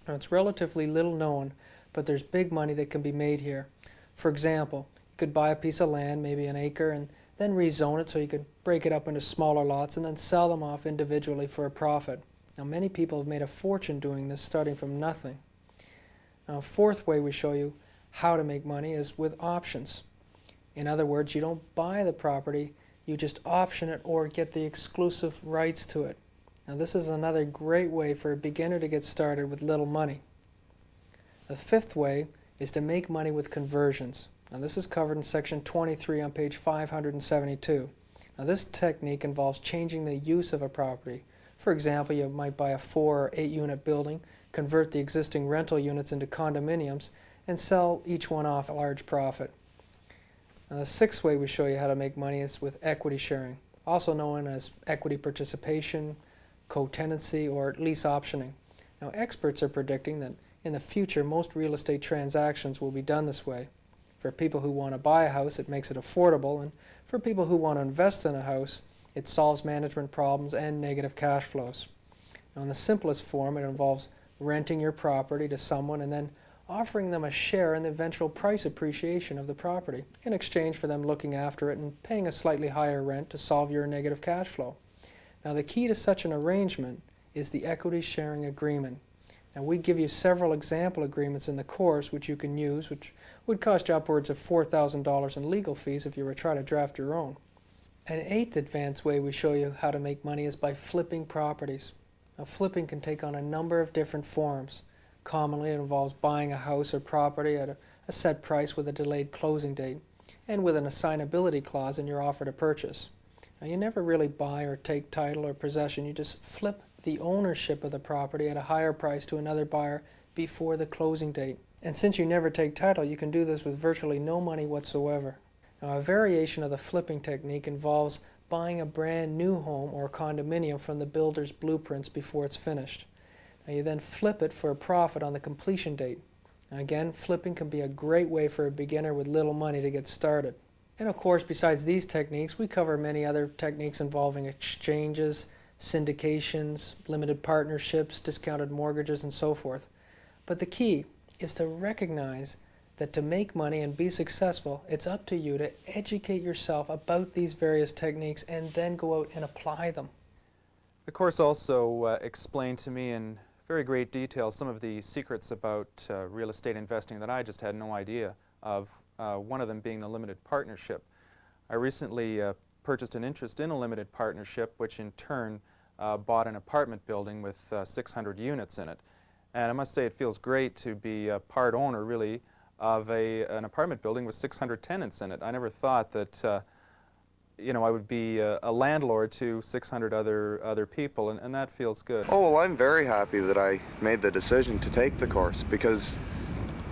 Now it's relatively little known, but there's big money that can be made here. For example, you could buy a piece of land, maybe an acre, and then rezone it so you could break it up into smaller lots and then sell them off individually for a profit. Now many people have made a fortune doing this starting from nothing. Now a fourth way we show you how to make money is with options. In other words, you don't buy the property, you just option it or get the exclusive rights to it. Now this is another great way for a beginner to get started with little money. The fifth way is to make money with conversions. Now this is covered in section 23 on page 572. Now this technique involves changing the use of a property. For example, you might buy a 4 or 8 unit building, convert the existing rental units into condominiums, and sell each one off at a large profit. Now the sixth way we show you how to make money is with equity sharing, also known as equity participation, co-tenancy, or lease optioning. Now experts are predicting that in the future most real estate transactions will be done this way. For people who want to buy a house, it makes it affordable, and for people who want to invest in a house, it solves management problems and negative cash flows. Now, in the simplest form, it involves renting your property to someone and then offering them a share in the eventual price appreciation of the property in exchange for them looking after it and paying a slightly higher rent to solve your negative cash flow. Now, the key to such an arrangement is the equity sharing agreement. Now, we give you several example agreements in the course which you can use, which would cost you upwards of $4,000 in legal fees if you were to try to draft your own. An eighth advanced way we show you how to make money is by flipping properties. Now, flipping can take on a number of different forms. Commonly, it involves buying a house or property at a set price with a delayed closing date and with an assignability clause in your offer to purchase. Now, you never really buy or take title or possession, you just flip the ownership of the property at a higher price to another buyer before the closing date. And since you never take title, you can do this with virtually no money whatsoever. Now, a variation of the flipping technique involves buying a brand new home or condominium from the builder's blueprints before it's finished. Now, you then flip it for a profit on the completion date. Again, flipping can be a great way for a beginner with little money to get started. And of course, besides these techniques, we cover many other techniques involving exchanges, syndications, limited partnerships, discounted mortgages, and so forth. But the key is to recognize that to make money and be successful, it's up to you to educate yourself about these various techniques and then go out and apply them. The course also explained to me in very great detail some of the secrets about real estate investing that I just had no idea of, one of them being the limited partnership. I recently purchased an interest in a limited partnership, which in turn bought an apartment building with 600 units in it. And I must say it feels great to be a part owner, really, of an apartment building with 600 tenants in it. I never thought that you know, I would be a landlord to 600 other people, and that feels good. Oh, well, I'm very happy that I made the decision to take the course, because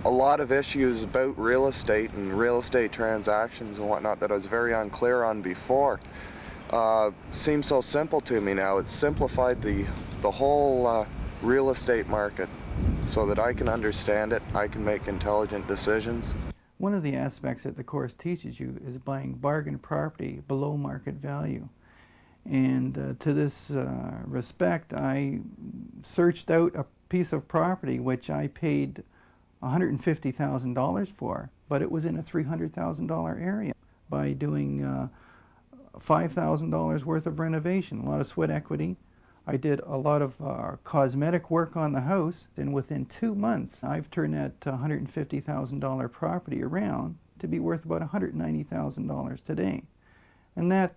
a lot of issues about real estate and real estate transactions and whatnot that I was very unclear on before seem so simple to me now. It's simplified the whole real estate market so that I can understand it, I can make intelligent decisions. One of the aspects that the course teaches you is buying bargain property below market value. And to this respect, I searched out a piece of property which I paid $150,000 for, but it was in a $300,000 area. By doing $5,000 worth of renovation, a lot of sweat equity. I did a lot of cosmetic work on the house, and within 2 months I've turned that $150,000 property around to be worth about $190,000 today. And that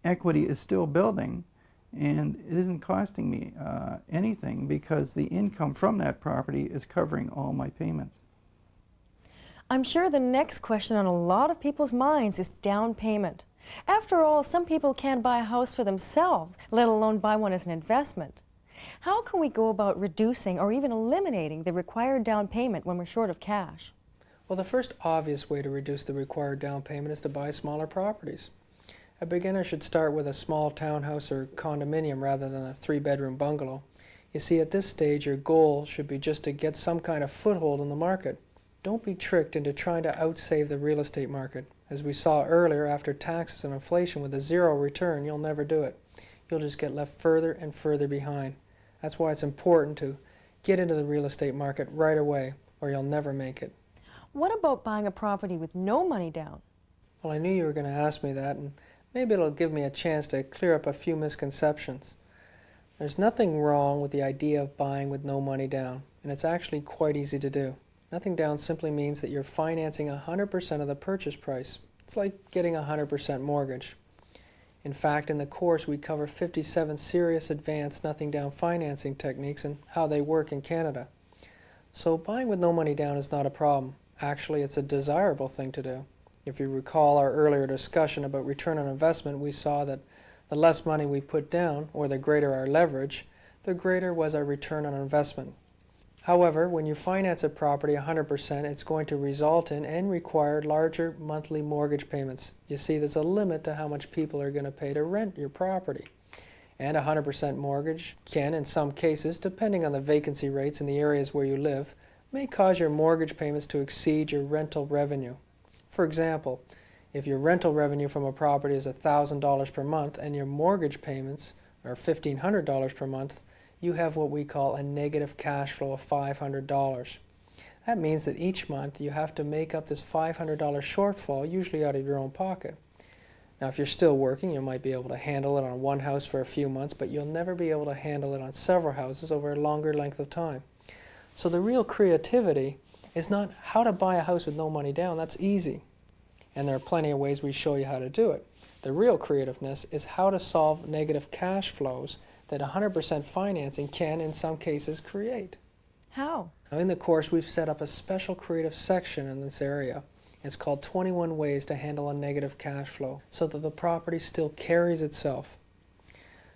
equity is still building, and it isn't costing me anything, because the income from that property is covering all my payments. I'm sure the next question on a lot of people's minds is down payment. After all, some people can't buy a house for themselves, let alone buy one as an investment. How can we go about reducing or even eliminating the required down payment when we're short of cash? Well, the first obvious way to reduce the required down payment is to buy smaller properties. A beginner should start with a small townhouse or condominium rather than a 3-bedroom bungalow. You see, at this stage, your goal should be just to get some kind of foothold in the market. Don't be tricked into trying to outsave the real estate market. As we saw earlier, after taxes and inflation with a 0 return, you'll never do it. You'll just get left further and further behind. That's why it's important to get into the real estate market right away, or you'll never make it. What about buying a property with no money down? Well, I knew you were going to ask me that, and maybe it'll give me a chance to clear up a few misconceptions. There's nothing wrong with the idea of buying with no money down, and it's actually quite easy to do. Nothing down simply means that you're financing 100% of the purchase price. It's like getting a 100% mortgage. In fact, in the course we cover 57 serious advanced nothing down financing techniques and how they work in Canada. So buying with no money down is not a problem. Actually, it's a desirable thing to do. If you recall our earlier discussion about return on investment, we saw that the less money we put down, or the greater our leverage, the greater was our return on investment. However, when you finance a property 100%, it's going to result in and require larger monthly mortgage payments. You see, there's a limit to how much people are going to pay to rent your property. And a 100% mortgage can, in some cases, depending on the vacancy rates in the areas where you live, may cause your mortgage payments to exceed your rental revenue. For example, if your rental revenue from a property is $1,000 per month and your mortgage payments are $1,500 per month, you have what we call a negative cash flow of $500. That means that each month you have to make up this $500 shortfall, usually out of your own pocket. Now, if you're still working, you might be able to handle it on one house for a few months, but you'll never be able to handle it on several houses over a longer length of time. So the real creativity is not how to buy a house with no money down. That's easy, and there are plenty of ways we show you how to do it. The real creativeness is how to solve negative cash flows that 100% financing can, in some cases, create. How? Now, in the course, we've set up a special creative section in this area. It's called 21 Ways to Handle a Negative Cash Flow, so that the property still carries itself.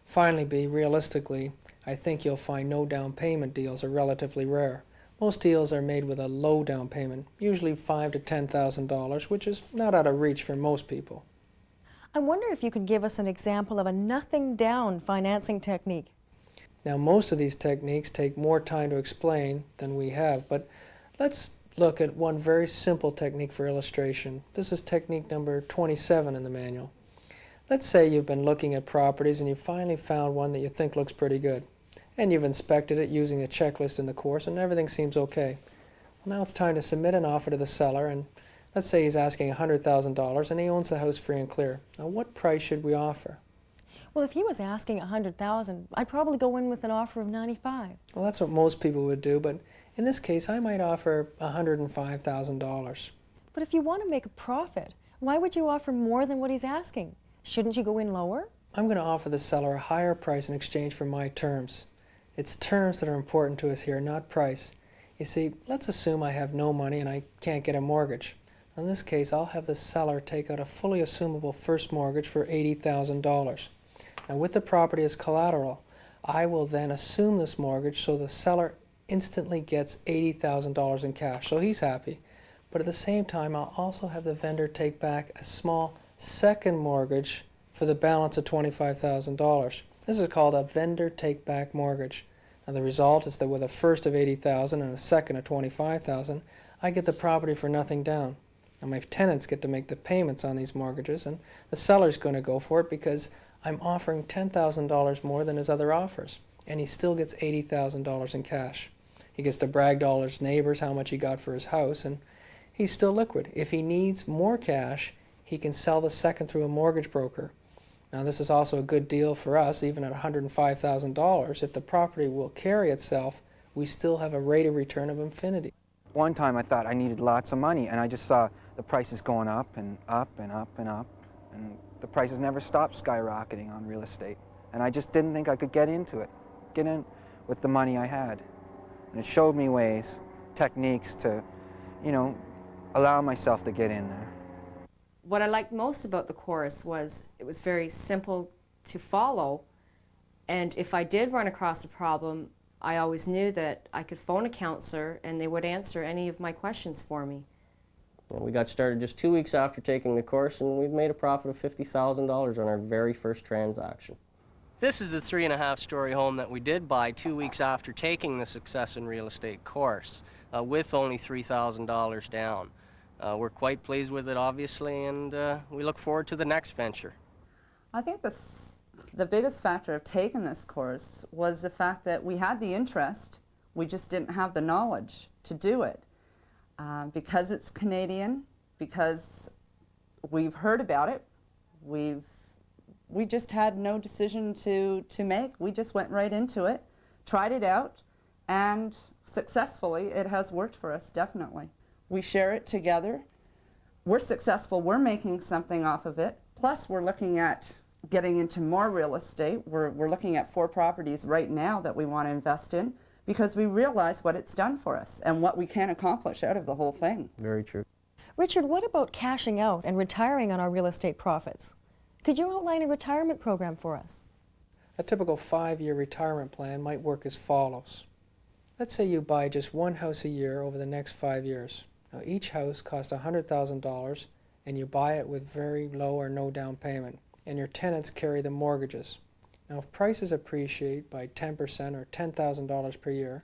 Finally, realistically, I think you'll find no down payment deals are relatively rare. Most deals are made with a low down payment, usually $5,000 to $10,000, which is not out of reach for most people. I wonder if you could give us an example of a nothing down financing technique. Now, most of these techniques take more time to explain than we have, but Let's look at one very simple technique for illustration. This is technique number 27 in the manual. Let's say you've been looking at properties and you finally found one that you think looks pretty good. And you've inspected it using the checklist in the course and everything seems okay. Well, now it's time to submit an offer to the seller, and let's say he's asking $100,000 and he owns the house free and clear. Now what price should we offer? Well, if he was asking $100,000, I'd probably go in with an offer of $95,000. Well, that's what most people would do, but in this case I might offer $105,000. But if you want to make a profit, why would you offer more than what he's asking? Shouldn't you go in lower? I'm going to offer the seller a higher price in exchange for my terms. It's terms that are important to us here, not price. You see, let's assume I have no money and I can't get a mortgage. In this case, I'll have the seller take out a fully assumable first mortgage for $80,000. Now, with the property as collateral, I will then assume this mortgage so the seller instantly gets $80,000 in cash, so he's happy. But at the same time, I'll also have the vendor take back a small second mortgage for the balance of $25,000. This is called a vendor take-back mortgage. Now the result is that with a first of $80,000 and a second of $25,000, I get the property for nothing down. Now my tenants get to make the payments on these mortgages, and the seller's going to go for it because I'm offering $10,000 more than his other offers, and he still gets $80,000 in cash. He gets to brag to all his neighbors how much he got for his house, and he's still liquid. If he needs more cash, he can sell the second through a mortgage broker. Now this is also a good deal for us, even at $105,000. If the property will carry itself, we still have a rate of return of infinity. One time I thought I needed lots of money, and I just saw the prices going up and up and up and up, and the prices never stopped skyrocketing on real estate. And I just didn't think I could get into it, get in with the money I had. And it showed me ways, techniques to, allow myself to get in there. What I liked most about the course was it was very simple to follow, and if I did run across a problem, I always knew that I could phone a counselor and they would answer any of my questions for me. We got started just 2 weeks after taking the course, and we've made a profit of $50,000 on our very first transaction. This is the 3.5-story home that we did buy 2 weeks after taking the Success in Real Estate course, with only $3,000 down. We're quite pleased with it, obviously, and we look forward to the next venture. I think the biggest factor of taking this course was the fact that we had the interest, we just didn't have the knowledge to do it. Because it's Canadian, because we've heard about it, we just had no decision to make. We just went right into it, tried it out, and successfully it has worked for us, definitely. We share it together. We're successful. We're making something off of it. Plus, we're looking at getting into more real estate. We're looking at 4 properties right now that we want to invest in because we realize what it's done for us and what we can accomplish out of the whole thing. Very true. Richard, what about cashing out and retiring on our real estate profits? Could you outline a retirement program for us? A typical 5-year retirement plan might work as follows. Let's say you buy just one house a year over the next 5 years. Now, each house costs $100,000 and you buy it with very low or no down payment, and your tenants carry the mortgages. Now, if prices appreciate by 10% or $10,000 per year,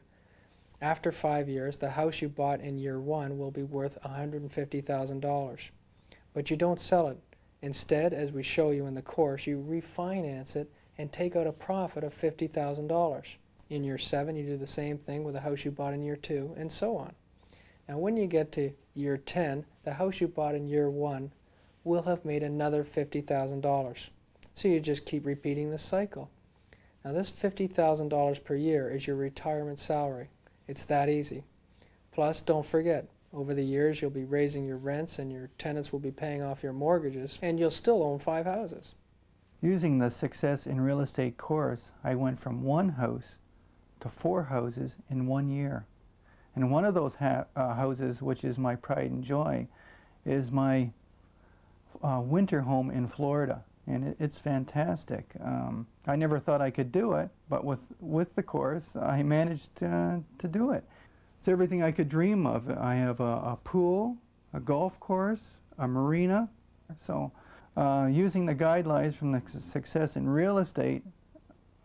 after 5 years, the house you bought in year 1 will be worth $150,000. But you don't sell it. Instead, as we show you in the course, you refinance it and take out a profit of $50,000. In year 7, you do the same thing with the house you bought in year 2, and so on. Now, when you get to year 10, the house you bought in year 1 will have made another $50,000. So you just keep repeating this cycle. Now, this $50,000 per year is your retirement salary. It's that easy. Plus, don't forget, over the years you'll be raising your rents and your tenants will be paying off your mortgages, and you'll still own 5 houses. Using the Success in Real Estate course, I went from 1 house to 4 houses in 1 year. And one of those houses, which is my pride and joy, is my winter home in Florida. And it's fantastic. I never thought I could do it, but with the course, I managed to do it. It's everything I could dream of. I have a pool, a golf course, a marina. So using the guidelines from the Success in Real Estate,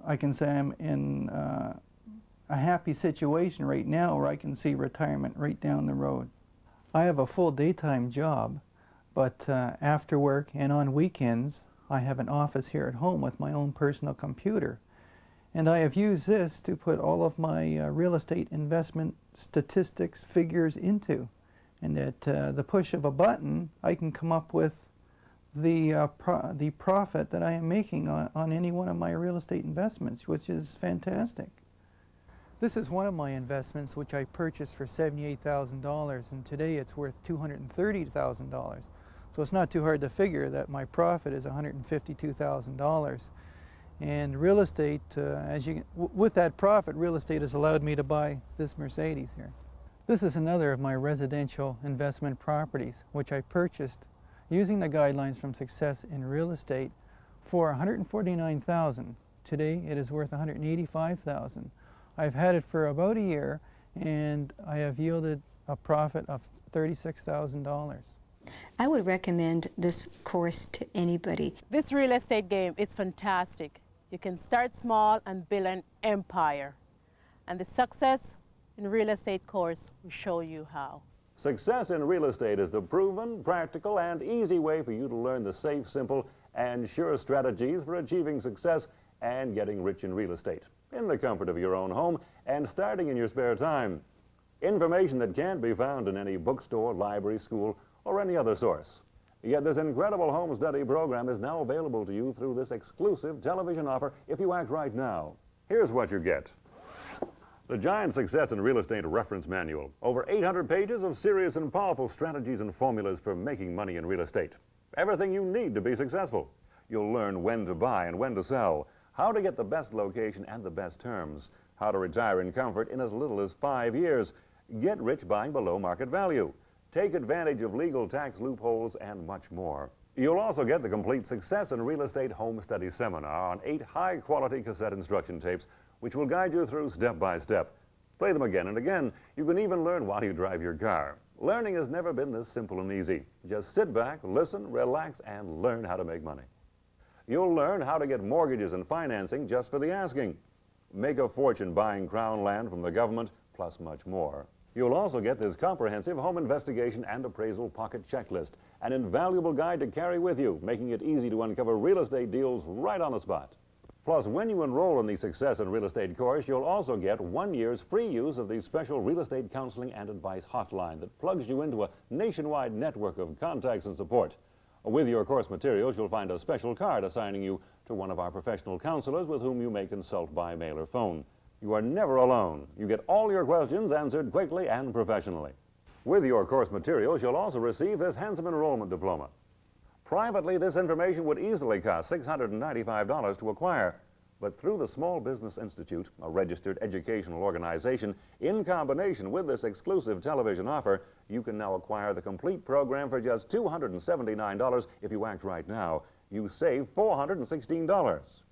I can say I'm in a happy situation right now where I can see retirement right down the road. I have a full daytime job, but after work and on weekends, I have an office here at home with my own personal computer. And I have used this to put all of my real estate investment statistics, figures into. And at the push of a button, I can come up with the profit that I am making on any one of my real estate investments, which is fantastic. This is one of my investments which I purchased for $78,000, and today it's worth $230,000. So it's not too hard to figure that my profit is $152,000. And real estate, with that profit, real estate has allowed me to buy this Mercedes here. This is another of my residential investment properties, which I purchased using the guidelines from Success in Real Estate for $149,000. Today it is worth $185,000. I've had it for about a year, and I have yielded a profit of $36,000. I would recommend this course to anybody. This real estate game is fantastic. You can start small and build an empire. And the Success in Real Estate course will show you how. Success in Real Estate is the proven, practical, and easy way for you to learn the safe, simple, and sure strategies for achieving success and getting rich in real estate, in the comfort of your own home and starting in your spare time. Information that can't be found in any bookstore, library, school, or any other source. Yet this incredible home study program is now available to you through this exclusive television offer if you act right now. Here's what you get. The Giant Success in Real Estate Reference Manual. Over 800 pages of serious and powerful strategies and formulas for making money in real estate. Everything you need to be successful. You'll learn when to buy and when to sell, how to get the best location and the best terms, how to retire in comfort in as little as 5 years, get rich buying below market value, take advantage of legal tax loopholes, and much more. You'll also get the complete Success in Real Estate Home Study Seminar on 8 high-quality cassette instruction tapes, which will guide you through step by step. Play them again and again. You can even learn while you drive your car. Learning has never been this simple and easy. Just sit back, listen, relax, and learn how to make money. You'll learn how to get mortgages and financing just for the asking. Make a fortune buying crown land from the government, plus much more. You'll also get this comprehensive home investigation and appraisal pocket checklist, an invaluable guide to carry with you, making it easy to uncover real estate deals right on the spot. Plus, when you enroll in the Success in Real Estate course, you'll also get 1 year's free use of the special real estate counseling and advice hotline that plugs you into a nationwide network of contacts and support. With your course materials, you'll find a special card assigning you to one of our professional counselors with whom you may consult by mail or phone. You are never alone. You get all your questions answered quickly and professionally. With your course materials, you'll also receive this handsome enrollment diploma. Privately, this information would easily cost $695 to acquire, but through the Small Business Institute, a registered educational organization, in combination with this exclusive television offer, you can now acquire the complete program for just $279 if you act right now. You save $416.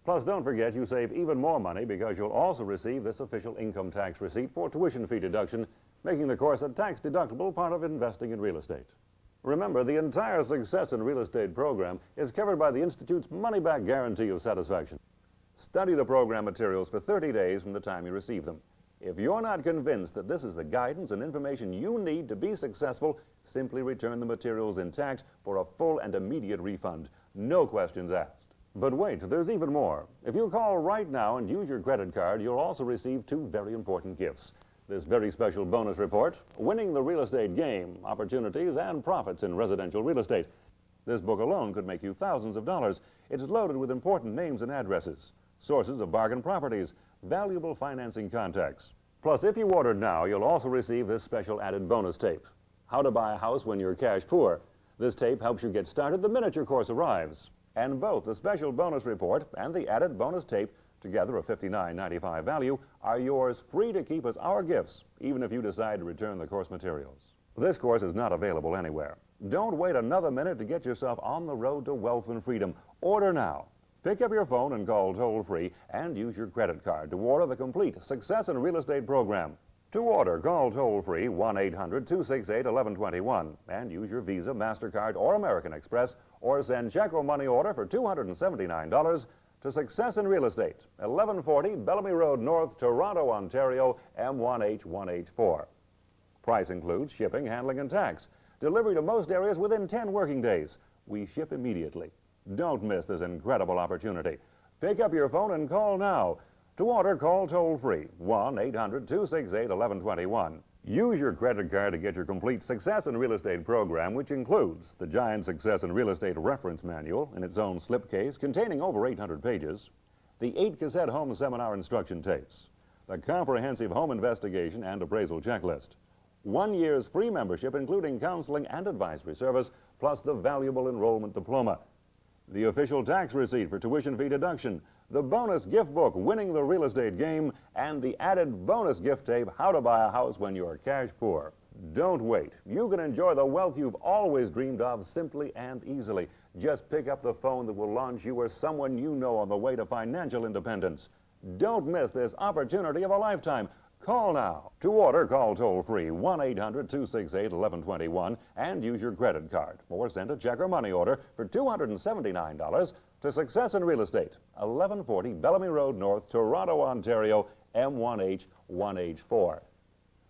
Plus, don't forget you save even more money because you'll also receive this official income tax receipt for tuition fee deduction, making the course a tax-deductible part of investing in real estate. Remember, the entire Success in Real Estate program is covered by the Institute's money-back guarantee of satisfaction. Study the program materials for 30 days from the time you receive them. If you're not convinced that this is the guidance and information you need to be successful, simply return the materials intact for a full and immediate refund. No questions asked. But wait, there's even more. If you call right now and use your credit card, you'll also receive 2 very important gifts. This very special bonus report, Winning the Real Estate Game, Opportunities and Profits in Residential Real Estate. This book alone could make you thousands of dollars. It's loaded with important names and addresses, sources of bargain properties, valuable financing contacts. Plus, if you order now, you'll also receive this special added bonus tape, How to Buy a House When You're Cash Poor. This tape helps you get started the minute your course arrives. And both the special bonus report and the added bonus tape, together a $59.95 value, are yours free to keep as our gifts, even if you decide to return the course materials. This course is not available anywhere. Don't wait another minute to get yourself on the road to wealth and freedom. Order now. Pick up your phone and call toll-free and use your credit card to order the complete Success in Real Estate program. To order, call toll-free 1-800-268-1121 and use your Visa, MasterCard, or American Express, or send check or money order for $279 to Success in Real Estate, 1140 Bellamy Road North, Toronto, Ontario, M1H1H4. Price includes shipping, handling, and tax. Delivery to most areas within 10 working days. We ship immediately. Don't miss this incredible opportunity. Pick up your phone and call now. To order, call toll-free, 1-800-268-1121. Use your credit card to get your complete Success in Real Estate program, which includes the Giant Success in Real Estate Reference Manual in its own slipcase containing over 800 pages, the 8-cassette home seminar instruction tapes, the comprehensive home investigation and appraisal checklist, 1 year's free membership including counseling and advisory service, plus the valuable enrollment diploma, the official tax receipt for tuition fee deduction, the bonus gift book, Winning the Real Estate Game, and the added bonus gift tape, How to Buy a House When You're Cash Poor. Don't wait. You can enjoy the wealth you've always dreamed of simply and easily. Just pick up the phone that will launch you or someone you know on the way to financial independence. Don't miss this opportunity of a lifetime. Call now. To order, call toll-free, 1-800-268-1121, and use your credit card. Or send a check or money order for $279 to Success in Real Estate, 1140 Bellamy Road North, Toronto, Ontario, M1H1H4.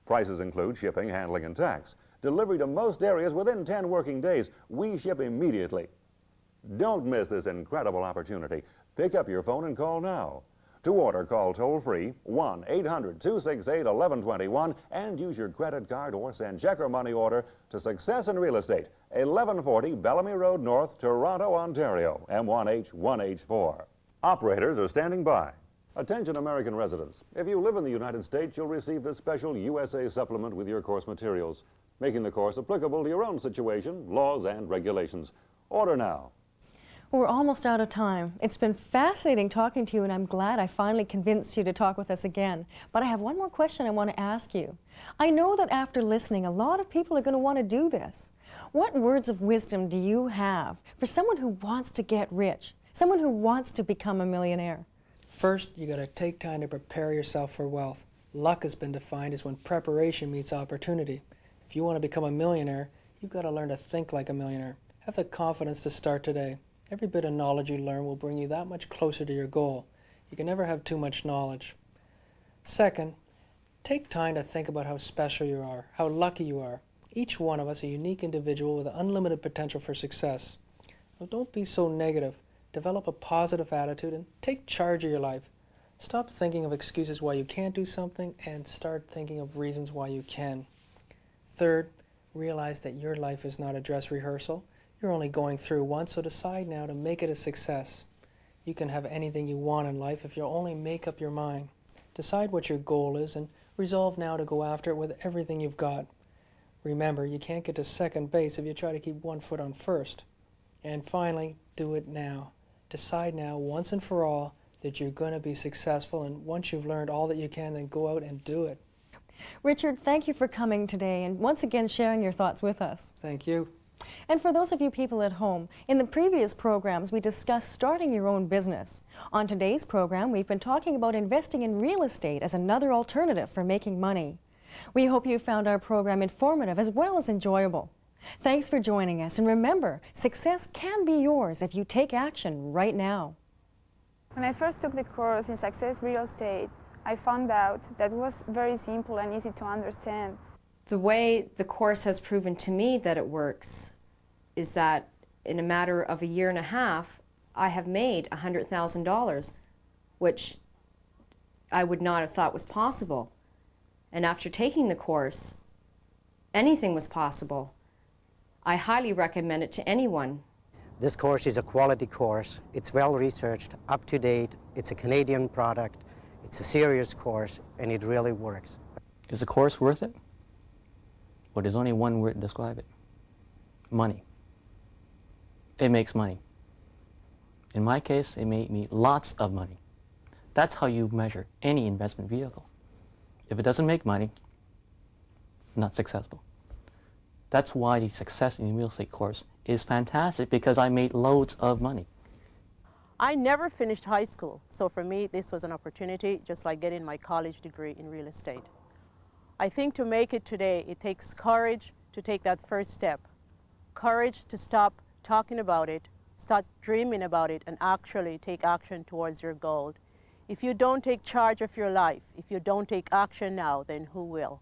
Prices include shipping, handling, and tax. Delivery to most areas within 10 working days. We ship immediately. Don't miss this incredible opportunity. Pick up your phone and call now. To order, call toll-free, 1-800-268-1121, and use your credit card or send check or money order to Success in Real Estate, 1140 Bellamy Road North, Toronto, Ontario, M1H1H4. Operators are standing by. Attention American residents. If you live in the United States, you'll receive this special USA supplement with your course materials, making the course applicable to your own situation, laws, and regulations. Order now. We're almost out of time. It's been fascinating talking to you, and I'm glad I finally convinced you to talk with us again. But I have one more question I want to ask you. I know that after listening, a lot of people are going to want to do this. What words of wisdom do you have for someone who wants to get rich, someone who wants to become a millionaire? First, you got to take time to prepare yourself for wealth. Luck has been defined as when preparation meets opportunity. If you want to become a millionaire, you've got to learn to think like a millionaire. Have the confidence to start today. Every bit of knowledge you learn will bring you that much closer to your goal. You can never have too much knowledge. Second, take time to think about how special you are, how lucky you are. Each one of us a unique individual with unlimited potential for success. Now, don't be so negative. Develop a positive attitude and take charge of your life. Stop thinking of excuses why you can't do something and start thinking of reasons why you can. Third, realize that your life is not a dress rehearsal. You're only going through once, so decide now to make it a success. You can have anything you want in life if you'll only make up your mind. Decide what your goal is and resolve now to go after it with everything you've got. Remember, you can't get to second base if you try to keep one foot on first. And finally, do it now. Decide now, once and for all, that you're going to be successful, and once you've learned all that you can, then go out and do it. Richard, thank you for coming today and once again sharing your thoughts with us. Thank you. And for those of you people at home, in the previous programs we discussed starting your own business. On today's program, we've been talking about investing in real estate as another alternative for making money. We hope you found our program informative as well as enjoyable. Thanks for joining us, and remember, success can be yours if you take action right now. When I first took the course in Success Real Estate, I found out that it was very simple and easy to understand. The way the course has proven to me that it works is that in a matter of a year and a half, I have made $100,000, which I would not have thought was possible. And after taking the course, anything was possible. I highly recommend it to anyone. This course is a quality course. It's well researched, up to date. It's a Canadian product. It's a serious course, and it really works. Is the course worth it? Well, there's only one word to describe it. Money. It makes money. In my case, it made me lots of money. That's how you measure any investment vehicle. If it doesn't make money, not successful. That's why the Success in Real Estate course is fantastic, because I made loads of money. I never finished high school, so for me this was an opportunity, just like getting my college degree in real estate. I think to make it today, it takes courage to take that first step. Courage to stop talking about it, Start dreaming about it and actually take action towards your goal. If you don't take charge of your life, if you don't take action now, then who will?